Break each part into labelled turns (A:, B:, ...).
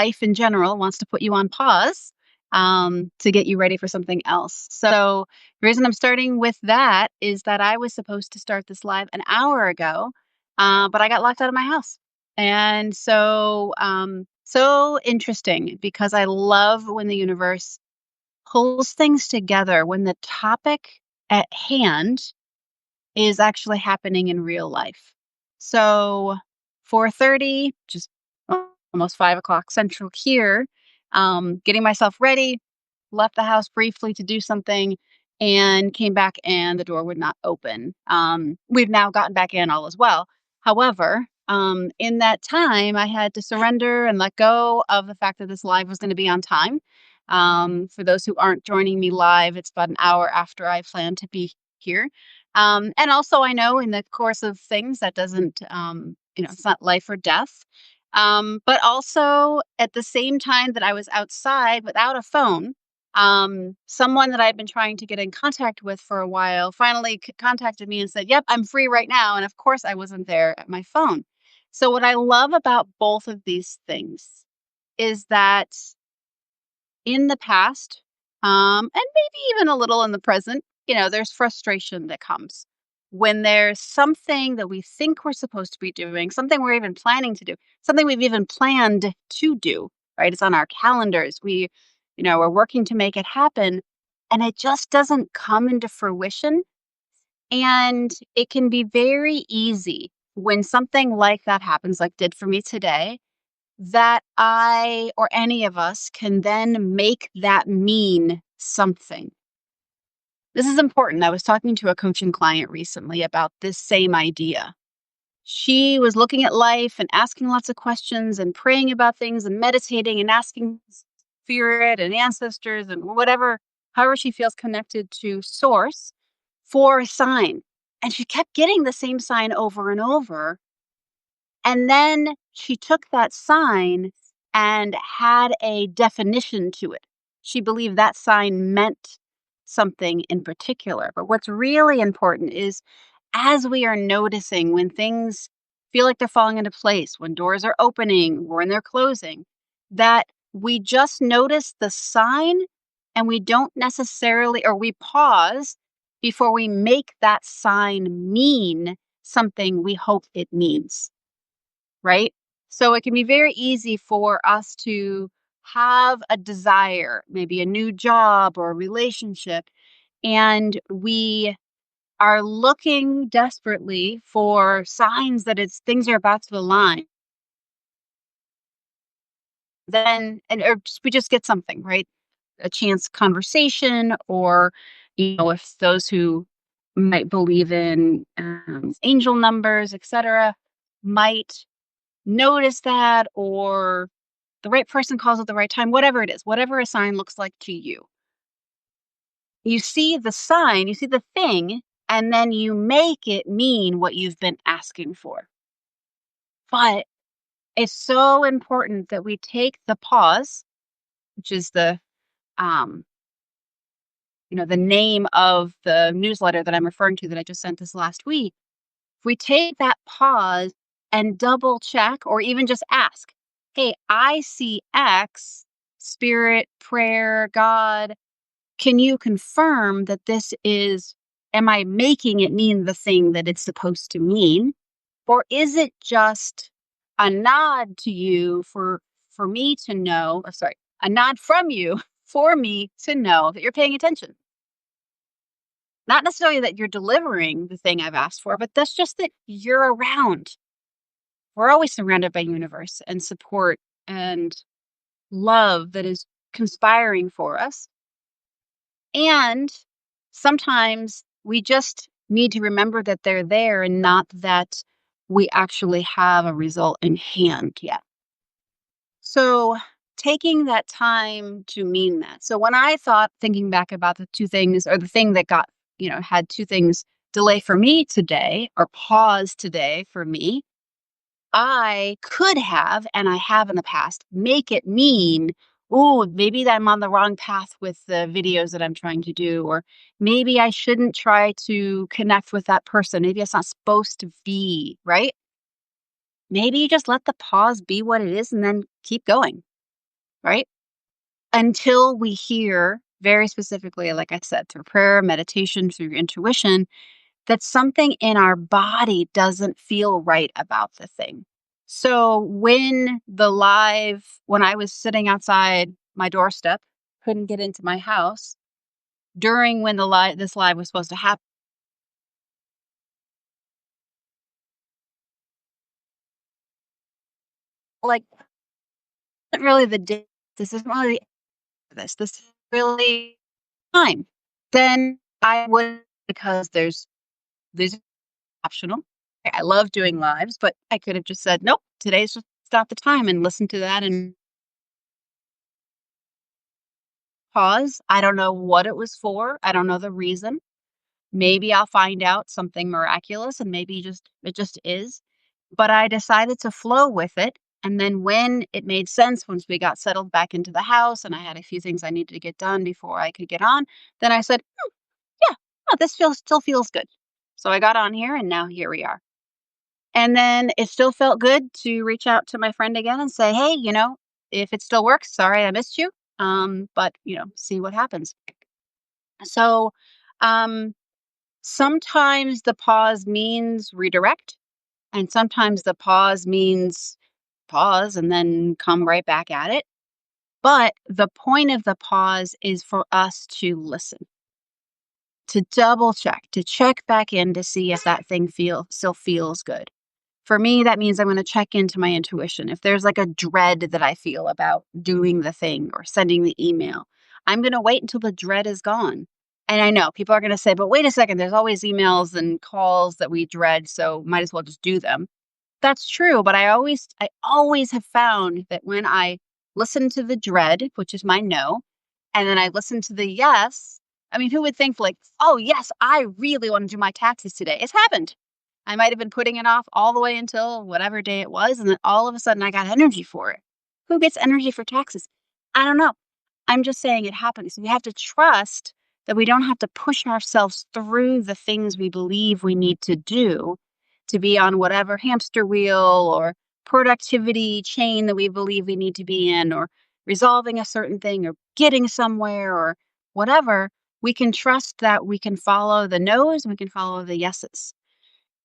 A: life in general wants to put you on pause to get you ready for something else. So the reason I'm starting with that is that I was supposed to start this live an hour ago, but I got locked out of my house. And so interesting because I love when the universe pulls things together when the topic at hand is actually happening in real life. So 4:30, just almost 5 o'clock Central here, getting myself ready, left the house briefly to do something, and came back and the door would not open. We've now gotten back in all as well. However, in that time, I had to surrender and let go of the fact that this live was going to be on time. For those who aren't joining me live, it's about an hour after I plan to be here. And also, I know in the course of things that doesn't, it's not life or death. But also, at the same time that I was outside without a phone, someone that I'd been trying to get in contact with for a while finally contacted me and said, "Yep, I'm free right now." And of course, I wasn't there at my phone. So, what I love about both of these things is that in the past, and maybe even a little in the present, there's frustration that comes when there's something that we think we're supposed to be doing, something we're even planning to do, something we've even planned to do, right? It's on our calendars. We're working to make it happen, and it just doesn't come into fruition. And it can be very easy when something like that happens, like did for me today, that I or any of us can then make that mean something. This is important. I was talking to a coaching client recently about this same idea. She was looking at life and asking lots of questions and praying about things and meditating and asking spirit and ancestors and whatever, however she feels connected to source for a sign. And she kept getting the same sign over and over. And then she took that sign and had a definition to it. She believed that sign meant something in particular. But what's really important is as we are noticing when things feel like they're falling into place, when doors are opening or when they're closing, that we just notice the sign and we don't necessarily, or we pause before we make that sign mean something we hope it means, right? So it can be very easy for us to have a desire, maybe a new job or a relationship, and we are looking desperately for signs that things are about to align. Then we just get something, right? A chance conversation, or if those who might believe in angel numbers, etc., might notice that, or the right person calls at the right time, whatever it is, whatever a sign looks like to you. You see the sign, you see the thing, and then you make it mean what you've been asking for. But it's so important that we take the pause, which is um, the name of the newsletter that I'm referring to that I just sent this last week. If we take that pause and double check or even just ask, "Hey, I see X, spirit, prayer, God. Can you confirm that am I making it mean the thing that it's supposed to mean? Or is it just a nod to you for me to know, or sorry, a nod from you for me to know that you're paying attention?" Not necessarily that you're delivering the thing I've asked for, but that's just that you're around. We're always surrounded by universe and support and love that is conspiring for us. And sometimes we just need to remember that they're there and not that we actually have a result in hand yet. So taking that time to mean that. So when I thought, thinking back about the two things, or the thing that had two things delay for me today, or pause today for me, I could have, and I have in the past, make it mean, oh, maybe that I'm on the wrong path with the videos that I'm trying to do, or maybe I shouldn't try to connect with that person. Maybe it's not supposed to be, right? Maybe you just let the pause be what it is and then keep going. right? Until we hear very specifically, like I said, through prayer, meditation, through intuition, that something in our body doesn't feel right about the thing. So when I was sitting outside my doorstep, couldn't get into my house during when this live was supposed to happen, like, isn't really the day. This isn't really this is really time. Then I would, because there's optional. I love doing lives, but I could have just said, nope, today's just not the time, and listen to that and pause. I don't know what it was for. I don't know the reason. Maybe I'll find out something miraculous and maybe just it just is. But I decided to flow with it. And then when it made sense, once we got settled back into the house and I had a few things I needed to get done before I could get on, then I said, yeah, oh, this feels still feels good. So I got on here and now here we are. And then it still felt good to reach out to my friend again and say, hey, if it still works, sorry I missed you. But see what happens. So um sometimes the pause means redirect, and sometimes the pause means pause and then come right back at it. But the point of the pause is for us to listen, to double check, to check back in to see if that thing still feels good. For me, that means I'm going to check into my intuition. If there's like a dread that I feel about doing the thing or sending the email, I'm going to wait until the dread is gone. And I know people are going to say, but wait a second, there's always emails and calls that we dread, so might as well just do them. That's true, but I always have found that when I listen to the dread, which is my no, and then I listen to the yes, I mean, who would think like, "Oh, yes, I really want to do my taxes today." It's happened. I might have been putting it off all the way until whatever day it was, and then all of a sudden I got energy for it. Who gets energy for taxes? I don't know. I'm just saying it happens. We have to trust that we don't have to push ourselves through the things we believe we need to do to be on whatever hamster wheel or productivity chain that we believe we need to be in, or resolving a certain thing or getting somewhere or whatever. We can trust that we can follow the no's and we can follow the yeses.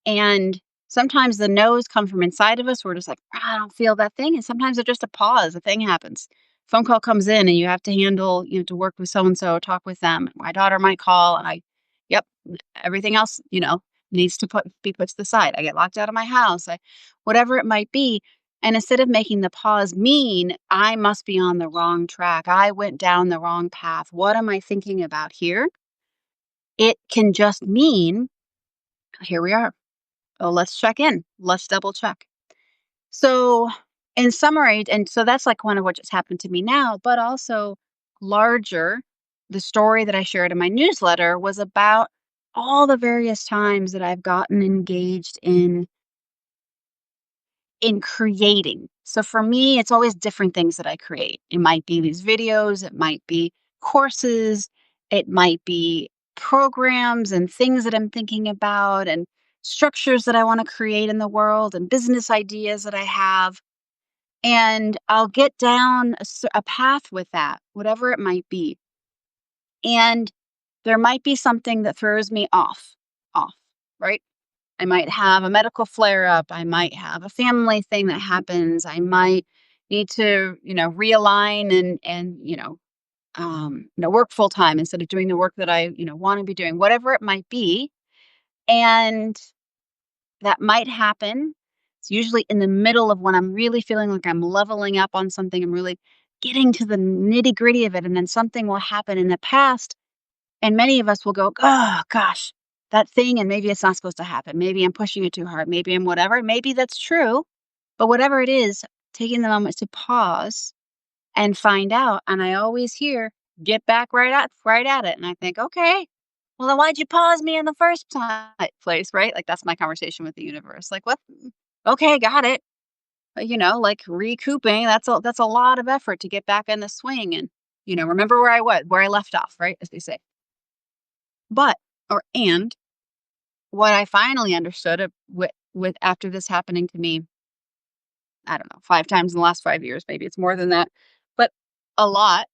A: And sometimes the no's come from inside of us. We're just like, "Ah, I don't feel that thing." And sometimes it's just a pause, a thing happens. Phone call comes in and you have to to work with so and so, talk with them. My daughter might call and yep, everything else, needs to be put to the side. I get locked out of my house, whatever it might be. And instead of making the pause mean I must be on the wrong track, I went down the wrong path, what am I thinking about here? It can just mean, here we are. Oh, let's check in. Let's double check. So, in summary, and so that's like one of what just happened to me now, but also larger, the story that I shared in my newsletter was about all the various times that I've gotten engaged in creating. So for me, it's always different things that I create. It might be these videos, it might be courses, it might be programs and things that I'm thinking about and structures that I want to create in the world and business ideas that I have. And I'll get down a path with that, whatever it might be. And there might be something that throws me off, right? I might have a medical flare up. I might have a family thing that happens. I might need to, realign and work full time instead of doing the work that I, want to be doing, whatever it might be. And that might happen. It's usually in the middle of when I'm really feeling like I'm leveling up on something. I'm really getting to the nitty gritty of it. And then something will happen in the past and many of us will go, "Oh gosh, that thing, and maybe it's not supposed to happen. Maybe I'm pushing it too hard. Maybe I'm whatever." Maybe that's true, but whatever it is, taking the moment to pause and find out. And I always hear, "Get back right at it." And I think, "Okay, well then why'd you pause me in the first place?" Right? Like that's my conversation with the universe. Like, what? Okay, got it. Like recouping. That's a lot of effort to get back in the swing and remember where I left off. Right, as they say. But and what I finally understood with after this happening to me, I don't know, 5 times in the last 5 years, maybe it's more than that. But a lot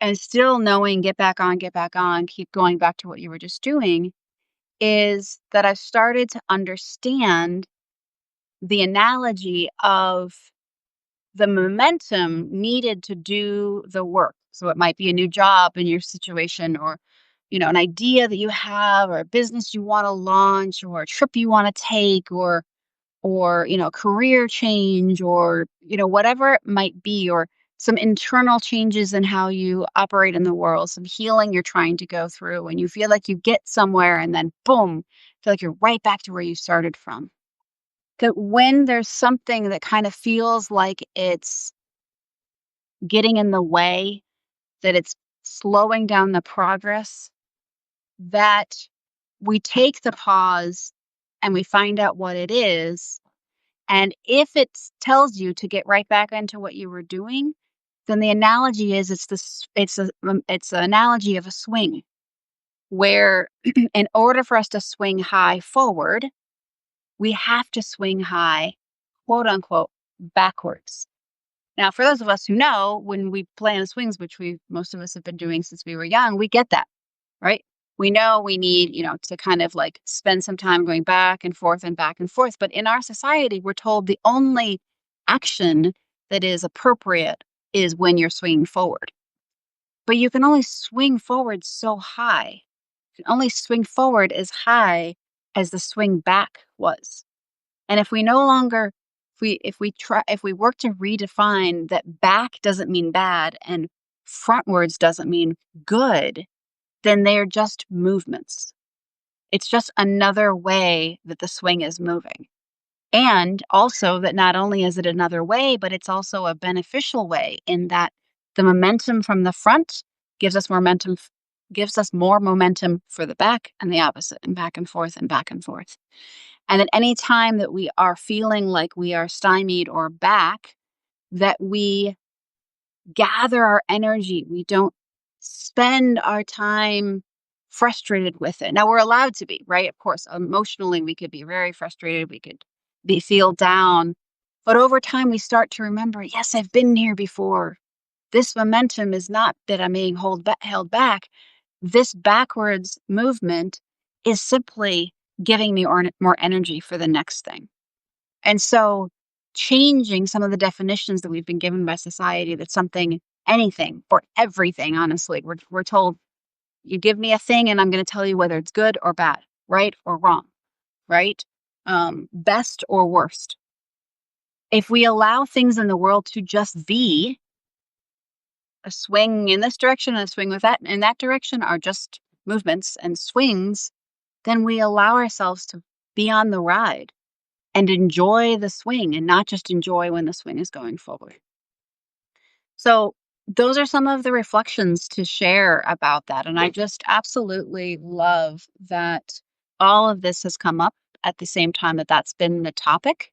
A: and still knowing get back on, keep going back to what you were just doing, is that I've started to understand the analogy of the momentum needed to do the work. So it might be a new job in your situation, or an idea that you have, or a business you want to launch, or a trip you want to take, or career change, or whatever it might be, or some internal changes in how you operate in the world, some healing you're trying to go through, and you feel like you get somewhere and then boom, feel like you're right back to where you started from. That when there's something that kind of feels like it's getting in the way, that it's slowing down the progress, that we take the pause and we find out what it is. And if it tells you to get right back into what you were doing, then the analogy is it's an analogy of a swing, where in order for us to swing high forward, we have to swing high, quote unquote, backwards. Now, for those of us who know, when we play in swings, which most of us have been doing since we were young, we get that, right? We know we need, to kind of like spend some time going back and forth and back and forth. But in our society, we're told the only action that is appropriate is when you're swinging forward. But you can only swing forward so high. You can only swing forward as high as the swing back was. And if we no longer if we work to redefine that back doesn't mean bad and frontwards doesn't mean good, then they're just movements. It's just another way that the swing is moving. And also that not only is it another way, but it's also a beneficial way in that the momentum from the front gives us more momentum for the back, and the opposite, and back and forth and back and forth. And at any time that we are feeling like we are stymied or back, that we gather our energy. We don't spend our time frustrated with it. Now, we're allowed to be, right? Of course, emotionally, we could be very frustrated. We could feel down. But over time, we start to remember, yes, I've been here before. This momentum is not that I'm being held back. This backwards movement is simply giving me more energy for the next thing. And so changing some of the definitions that we've been given by society, that something, anything, or everything, honestly, we're told, you give me a thing and I'm going to tell you whether it's good or bad, right or wrong, right? Best or worst. If we allow things in the world to just be, a swing in this direction and a swing with that in that direction are just movements and swings, then we allow ourselves to be on the ride and enjoy the swing and not just enjoy when the swing is going forward. So those are some of the reflections to share about that. And I just absolutely love that all of this has come up at the same time that that's been the topic.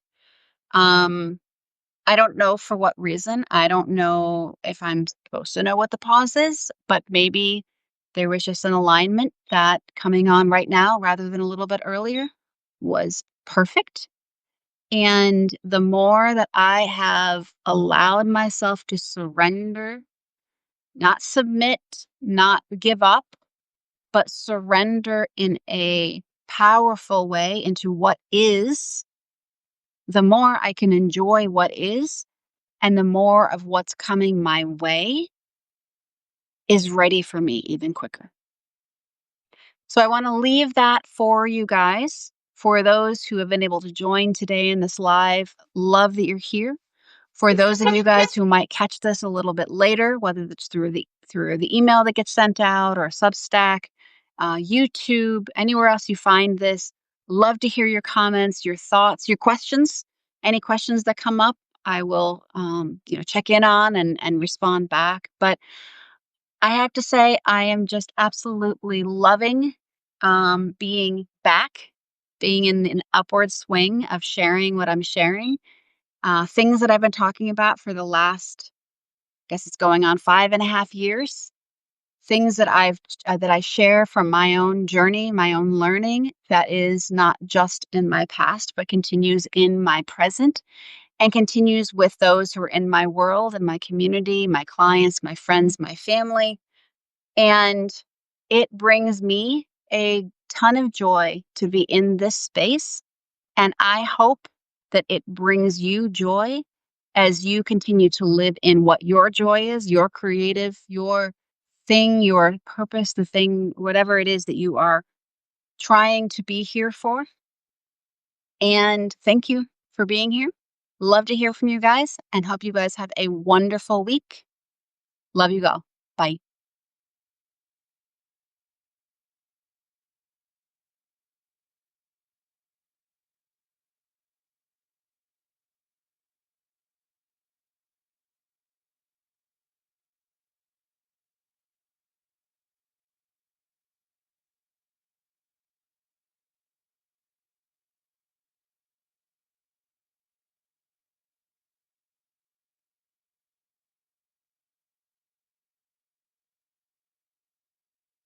A: I don't know for what reason. I don't know if I'm supposed to know what the pause is, but maybe there was just an alignment that coming on right now rather than a little bit earlier was perfect. And the more that I have allowed myself to surrender, not submit, not give up, but surrender in a powerful way into what is, the more I can enjoy what is, and the more of what's coming my way is ready for me even quicker. So I want to leave that for you guys. For those who have been able to join today in this live, love that you're here. For those of you guys who might catch this a little bit later, whether it's through the email that gets sent out, or Substack, YouTube, anywhere else you find this, love to hear your comments, your thoughts, your questions. Any questions that come up, I will check in on and respond back. But I have to say, I am just absolutely loving being back, being in an upward swing of sharing what I'm sharing. Things that I've been talking about for the last, I guess it's going on 5.5 years. Things that that I share from my own journey, my own learning, that is not just in my past, but continues in my present. and continues with those who are in my world and my community, my clients, my friends, my family. And it brings me a ton of joy to be in this space. And I hope that it brings you joy as you continue to live in what your joy is, your creative, your thing, your purpose, the thing, whatever it is that you are trying to be here for. And thank you for being here. Love to hear from you guys and hope you guys have a wonderful week. Love you all. Bye.